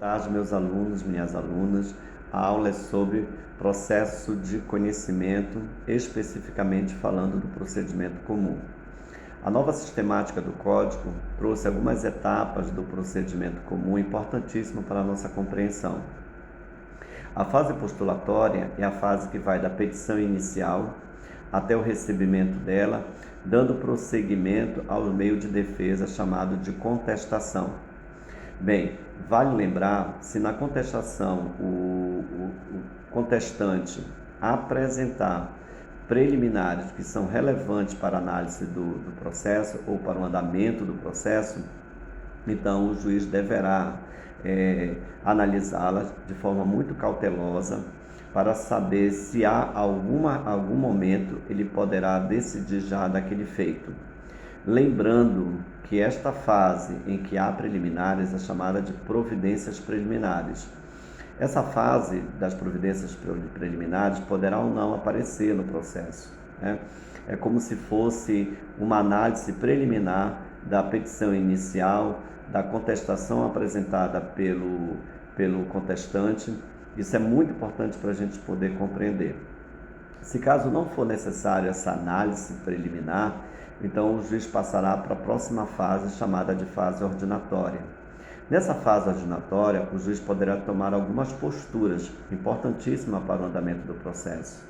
tarde, meus alunos, minhas alunas. A aula é sobre processo de conhecimento, especificamente falando do procedimento comum. A nova sistemática do Código trouxe algumas etapas do procedimento comum importantíssimas para a nossa compreensão. A fase postulatória é a fase que vai da petição inicial até o recebimento dela, dando prosseguimento ao meio de defesa chamado de contestação. Bem, vale lembrar, se na contestação o contestante apresentar preliminares que são relevantes para a análise do processo ou para o andamento do processo, então o juiz deverá analisá-las de forma muito cautelosa para saber se há algum momento ele poderá decidir já daquele feito. Lembrando que esta fase em que há preliminares é chamada de providências preliminares. Essa fase das providências preliminares poderá ou não aparecer no processo, né? É como se fosse uma análise preliminar da petição inicial, da contestação apresentada pelo contestante. Isso é muito importante para a gente poder compreender. Se caso não for necessário essa análise preliminar, então o juiz passará para a próxima fase, chamada de fase ordinatória. Nessa fase ordinatória, o juiz poderá tomar algumas posturas importantíssimas para o andamento do processo.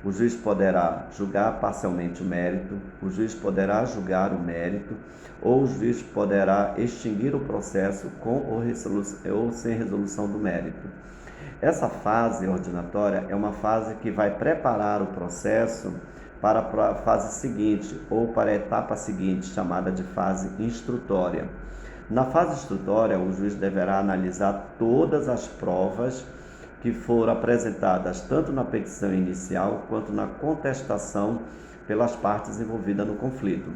O juiz poderá julgar parcialmente o mérito, o juiz poderá julgar o mérito, ou o juiz poderá extinguir o processo com ou sem resolução do mérito. Essa fase ordinatória é uma fase que vai preparar o processo para a fase seguinte, ou para a etapa seguinte, chamada de fase instrutória. Na fase instrutória, o juiz deverá analisar todas as provas que foram apresentadas tanto na petição inicial quanto na contestação pelas partes envolvidas no conflito.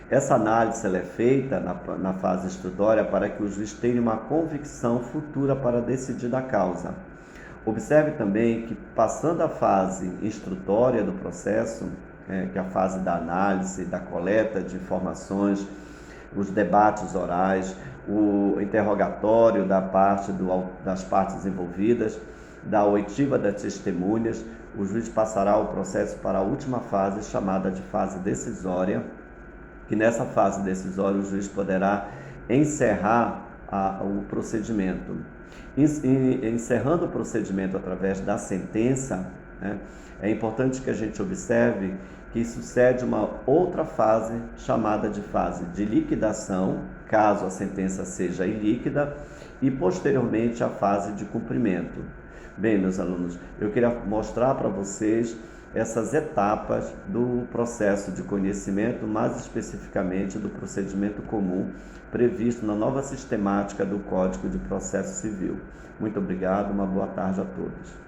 Essa análise é feita na fase instrutória para que o juiz tenha uma convicção futura para decidir da causa. Observe também que, passando a fase instrutória do processo, que é a fase da análise, da coleta de informações, os debates orais, o interrogatório das partes envolvidas, da oitiva das testemunhas, o juiz passará o processo para a última fase, chamada de fase decisória, que nessa fase decisória o juiz poderá encerrar o procedimento. Encerrando o procedimento através da sentença, né, é importante que a gente observe que sucede uma outra fase chamada de fase de liquidação, caso a sentença seja ilíquida, e posteriormente a fase de cumprimento. Bem, meus alunos, eu queria mostrar para vocês essas etapas do processo de conhecimento, mais especificamente do procedimento comum previsto na nova sistemática do Código de Processo Civil. Muito obrigado, uma boa tarde a todos.